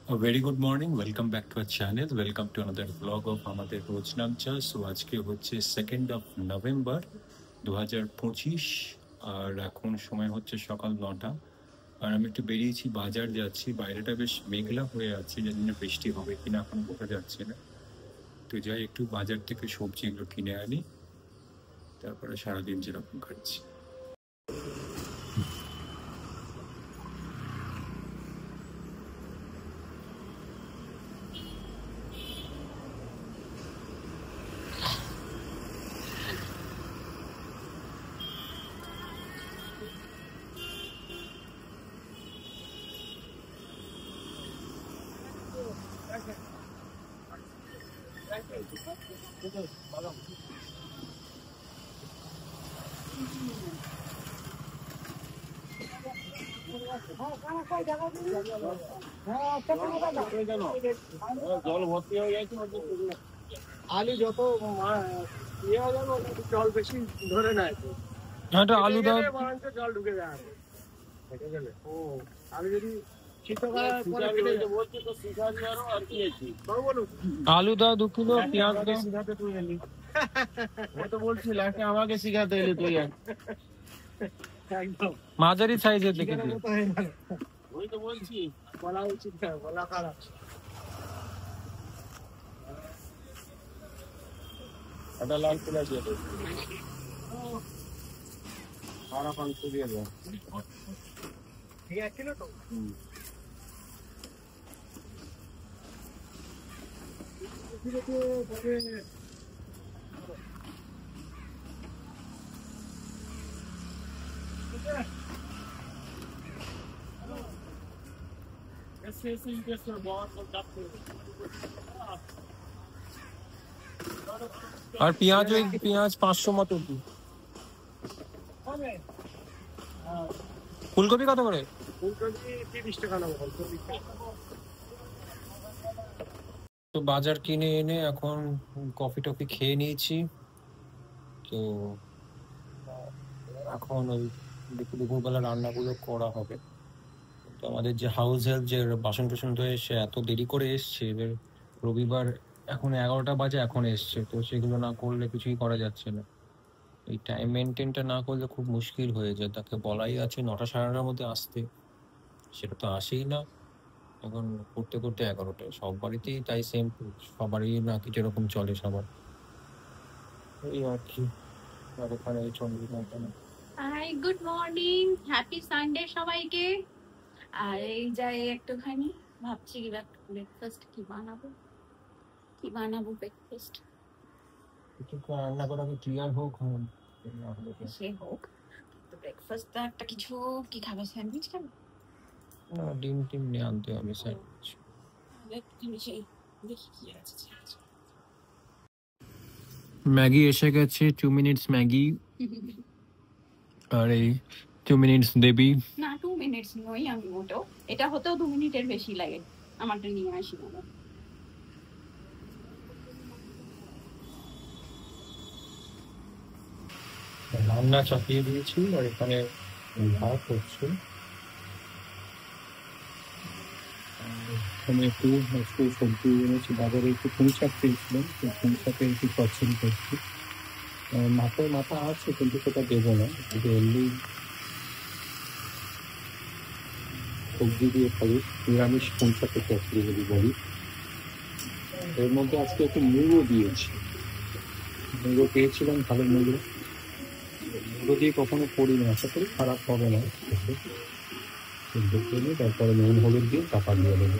A very good morning. Welcome back to our channel. Welcome to another vlog of আমাদের রোজ নামচা। So আজকে হচ্ছে 2nd of November 2025 আর এখন সময় হচ্ছে সকাল 9টা। আর আমি একটু বেরিয়েছি, বাজার যাচ্ছি। বাইরেটা বেশ মেঘলা হয়ে আছে, জানি না বৃষ্টি হবে কিনা, এখন বোঝা যাচ্ছে না। তো যাই একটু বাজার থেকে সবজিগুলো কিনে আনি, তারপরে সারাদিন যেরকম খাচ্ছি। জল ভর্তি হয়ে গেছে, আলু যত ইয়ে হয়ে যাবে জল বেশি ধরে নেয়। আলু দাও, জল ঢুকে যায়। আমি যদি আলু দাও 2 কিলো, পেঁয়াজ দাও। শিখাতে তুই এলি, ও তো বলছি লাস্টে আমাকে শিখাতে এলি তুই। একদম মাঝারি সাইজের দেখে দিই। ওই তো বলছি বলা উচিত না, বলা খারাপ। এটা লাল তুলে দিয়ে দেবো, সারা 500 দিয়ে দেবো। ঠিক আছে তো। আর পেঁয়াজ, ওই পেঁয়াজ 500 মতো। ফুলকপি কত করে? ফুলকপি 30 টাকা নেবো। তো বাজার কিনে এনে এখন কফি টফি খেয়ে নিয়েছি। তো এখন ওই দুপুরবেলা রান্নাগুলো করা হবে। তো আমাদের যে হাউস হেল্প, যে বাসন টাসন ধুয়ে এসে এত দেরি করে এসছে, এবার রবিবার এখন 11টা বাজে, এখন এসছে। তো সেগুলো না করলে কিছুই করা যাচ্ছে না। এই টাইম মেনটেনটা না করলে খুব মুশকিল হয়ে যায়। তাকে বলাই আছে 9টা সাড়ে 9টার মধ্যে আসতে, সেটা তো আসেই না। এখন করতে করতে 11টা, সব বাড়িতেই তাই সেম, সবারই নাকি যেরকম চলে সবার, এই আর কি। আর ওখানে চন্দ্রী না কেন। Hi, good morning, happy Sunday সবাইকে। আর এই যাই একটুখানি ভাবছি ব্রেকফাস্ট কি বানাবো ব্রেকফাস্ট। কিছু রান্না করা কি ক্লিয়ার হোক, সে হোক, তো ব্রেকফাস্ট একটা কিছু কি খাবে? স্যান্ডউইচ খাবে? না, ডিম টিম নিয়ে আনতে হবে স্যান্ডউইচ। দেখি কি আছে। ম্যাগি এসে গেছে, 2 মিনিটস ম্যাগি। আর এই 2 মিনিটস দেবী। না, 2 মিনিটস নই, আমি ওটাও, এটা হতেও 2 মিনিটের বেশি লাগে। আমারটা নিয়ে আসি না। রান্না চাপিয়ে দিয়েছি, আর এখানে ভাত হচ্ছে। আমি একটু সবজি এনেছি বাজারে, একটু পুঁই শাক পেয়েছিলাম, তো পুঁই শাকের একটু চচ্চড়ি করছি। মাথা আছে কিন্তু সেটা দেবো না, এমনি সবজি দিয়ে খাবো। নিরামিষ পুঁই শাকের চচ্চড়ি যদি বলি। এর মধ্যে আজকে একটু মুড়ো দিয়েছি, মুড়ো পেয়েছিলাম, ভালো মুড়ো। মুড়ো দিয়ে কখনো করি না, আশা করি খারাপ হবে না। দেখে নিই, তারপরে নুন হলুদ দিয়ে চাপা দিয়ে দেবো।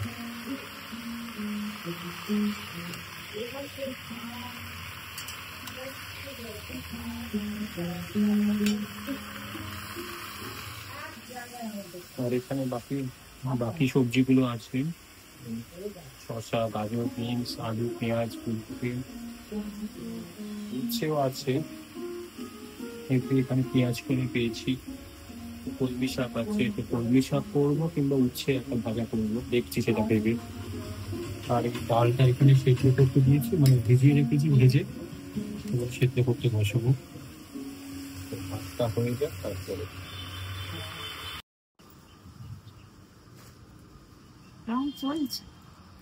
আর এখানে বাকি সবজিগুলো আছে, শসা, গাজর, বিনস, আলু, পেঁয়াজ, ফুলকপি, উচ্ছেও আছে। এখানে পেঁয়াজ করে পেয়েছি, কলমি শাক আছে, তো কলমি শাক করবো কিংবা উচ্ছে একটা ভাজা করবো, দেখছি সেটা ভেবে। আর এই ডালটা এখানে সেদ্ধ করতে দিয়েছি, মানে ভিজিয়ে রেখেছি, ভেজে এবার সেদ্ধ করতে বসাবো। ভাতটা হয়ে যাক তারপরে। চলছে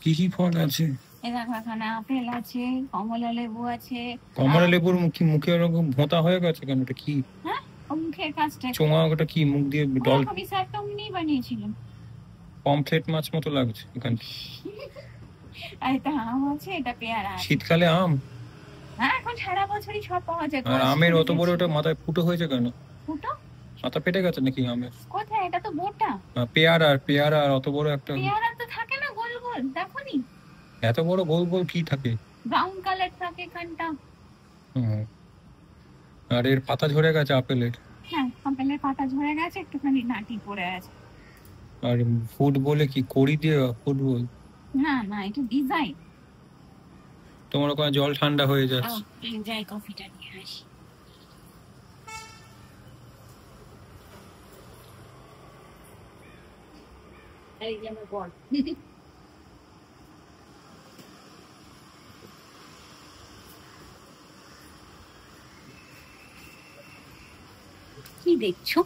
কি কি ফল আছে? এই দেখো এখানে আপেল আছে, কমলা লেবু আছে। কমলা লেবুর মুখে ওরকম ভোঁতা হয়ে গেছে কেন? ওটা কি? হ্যাঁ, ও মুখের কাজটা চোঙা, ওটা কি মুখ দিয়ে ডল? আমি স্যার তো এমনি বানিয়েছিলাম। পমফ্রেট মাছ মতো লাগছে এখান থেকে। আর এটা আম আছে, এটা পেয়ারা আছে। শীতকালে আম? হ্যাঁ, এখন সারা বছরই সব পাওয়া যায়। আর আমের অত বড় ওটা মাথায় ফুটো হয়েছে কেন? ফুটো? মাথা ফেটে গেছে নাকি আমের? কোথায়? এটা তো মোটা। পেয়ারা অত বড় একটা। পেয়ারা তো থাকে না গোল গোল, দেখো নি? এত বড় গোল গোল কি থাকে? ব্রাউন কালার থাকে এখানটা। আর এর পাতা ঝরে গেছে আপেলের। হ্যাঁ, আপেলের পাতা ঝরে গেছে, একটুখানি নাটি পড়ে আছে। আর ফুড বলে কি কড়ি দিয়ে ফুটবল? না না, এটা ডিজাইন। তোমার ওখানে জল ঠান্ডা হয়ে যাচ্ছে। যাই কফিটা নিয়ে আসি। এই যে আমার বল। কি দেখছো?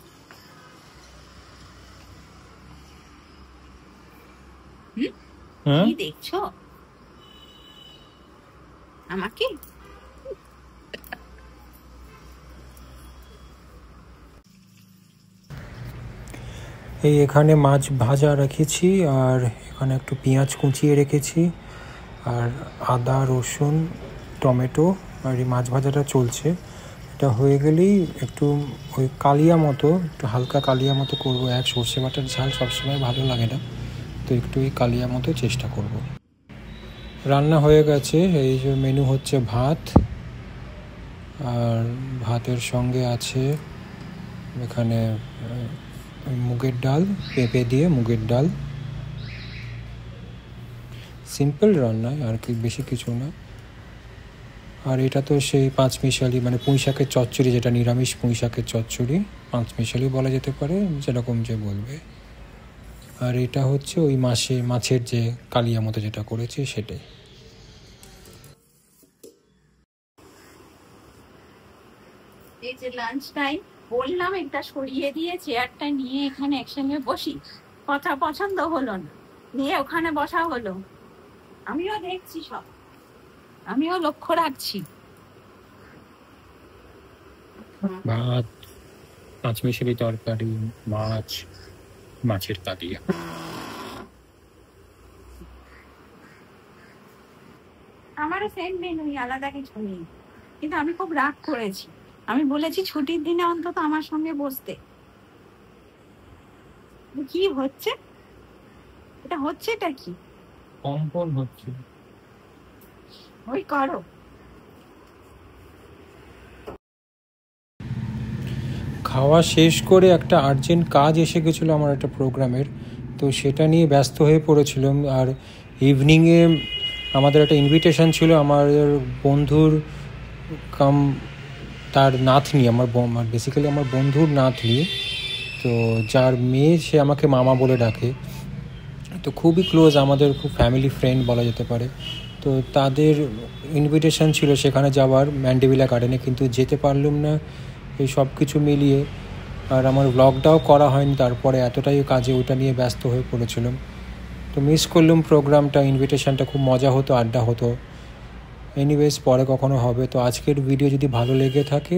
কি দেখছো আমাকে? এই এখানে মাছ ভাজা রেখেছি, আর এখানে একটু পেঁয়াজ কুচিয়ে রেখেছি, আর আদা রসুন টমেটো, আর এই মাছ ভাজাটা চলছে। এটা হয়ে গেলেই একটু ওই কালিয়া মতো, একটু হালকা কালিয়া মতো করবো। সর্ষে বাটার ঝাল সবসময় ভালো লাগে না, তো একটু এই কালিয়া মতো চেষ্টা করব। রান্না হয়ে গেছে। এই যে মেনু হচ্ছে ভাত, আর ভাতের সঙ্গে আছে এখানে মুগের ডাল, পেঁপে দিয়ে মুগের ডাল। সিম্পল রান্নায় আর কি, বেশি কিছু না। আর এটা তো সেই পাঁচমিশালি, মানে পুঁই শাকের চচ্চড়ি, যেটা নিরামিষ পুঁই শাকের চচ্চড়ি, পাঁচমিশালি বলা যেতে পারে, যেরকম যে বলবে। আর এটা হচ্ছে ওই মাছের যে কালিয়া মতো যেটা করেছি সেটাই। এই যে লাঞ্চ টাইম, বললাম একটা সরিয়ে দিয়ে চেয়ারটা নিয়ে এখানে একসঙ্গে বসি, কথা পছন্দ হলো না, নিয়ে ওখানে বসা হলো। আমিও দেখছি সব, আমিও লক্ষ্য রাখছি। ভাত, পাঁচমিশালি তরকারি, মাছ, মাছের কালিয়া। আমারও সেম মেনুই, আলাদা কিছু নেই। কিন্তু আমি খুব রাগ করেছি, আমি বলেছি ছুটির দিনে অন্তত আমার সঙ্গে বসতে। কি হচ্ছে এটা? হচ্ছে এটা কি? কম্পন হচ্ছে। ওই করো। খাওয়া শেষ করে একটা আর্জেন্ট কাজ এসে গেছিলো আমার একটা প্রোগ্রামের, তো সেটা নিয়ে ব্যস্ত হয়ে পড়েছিলাম। আর ইভিনিংয়ে আমাদের একটা ইনভিটেশন ছিল আমার বন্ধুর তার নাতনি, বেসিক্যালি আমার বন্ধুর নাতনি, তো যার মেয়ে, সে আমাকে মামা বলে ডাকে, তো খুবই ক্লোজ, আমাদের খুব ফ্যামিলি ফ্রেন্ড বলা যেতে পারে। তো তাদের ইনভিটেশন ছিল সেখানে যাওয়ার, ম্যান্ডেভিলা গার্ডেনে, কিন্তু যেতে পারলাম না এই সব কিছু মিলিয়ে। আর আমার ব্লগটাও করা হয়নি তারপরে, এতটাই কাজে ওটা নিয়ে ব্যস্ত হয়ে পড়েছিলাম, তো মিস করলাম প্রোগ্রামটা। ইনভিটেশনটা খুব মজা হতো, আড্ডা হতো। এনিওয়েজ, পরে কখনো হবে। তো আজকের ভিডিও যদি ভালো লেগে থাকে,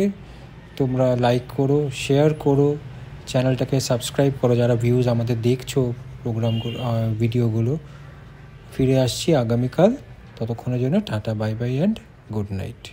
তোমরা লাইক করো, শেয়ার করো, চ্যানেলটাকে সাবস্ক্রাইব করো যারা ভিউজ আমাদের দেখছো প্রোগ্রামগুলো, ভিডিওগুলো। ফিরে আসছি আগামীকাল, ততক্ষণের জন্য tata, bye bye and good night.